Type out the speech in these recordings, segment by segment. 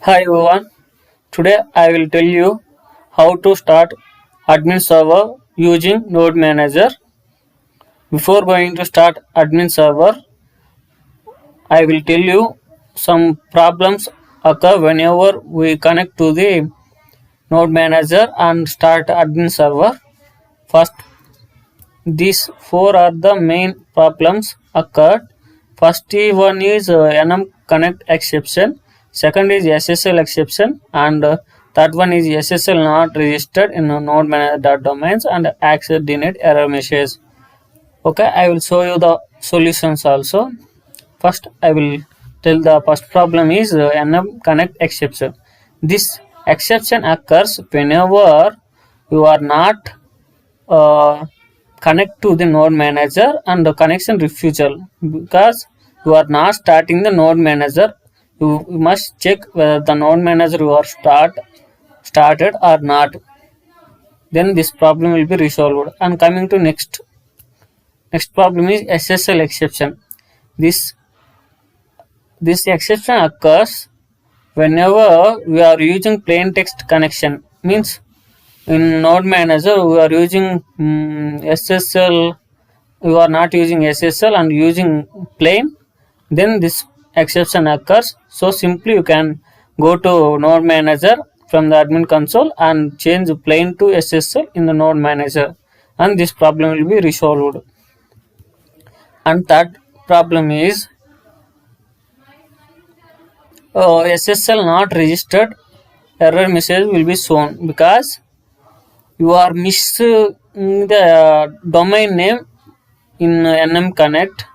Hi everyone, today I will tell you how to start admin server using Node Manager. Before going to start admin server, I will tell you some problems occur whenever we connect to the Node Manager and start admin server. First, these four are the main problems occurred. First one is nm connect exception. Second is SSL exception, and third one is SSL not registered in nodemanager.domains and access denied error message. Okay, I will show you the solutions also. First, I will tell the first problem is nm connect exception. This exception occurs whenever you are not uh, connect to the node manager and the connection refusal, because you are not starting the node manager. You must check whether the node manager you are started or not. Then this problem will be resolved. And coming to next problem is SSL exception. This this exception occurs whenever we are using plain text connection. Means in node manager we are using SSL, you are not using SSL and using plain, then this exception occurs. So simply you can go to node manager from the admin console and change plain to SSL in the node manager, and this problem will be resolved. And third problem is SSL not registered error message will be shown because you are missing the domain name in nm connect.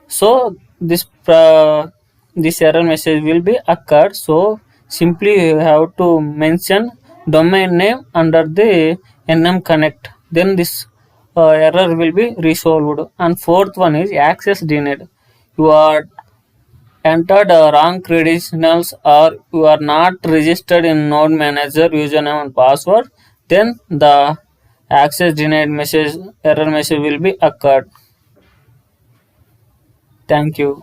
So this error message will be occurred. So simply you have to mention domain name under the nm connect, then this error will be resolved. And fourth one is access denied. You are entered wrong credentials or you are not registered in node manager username and password, then the access denied message error message will be occurred. Thank you.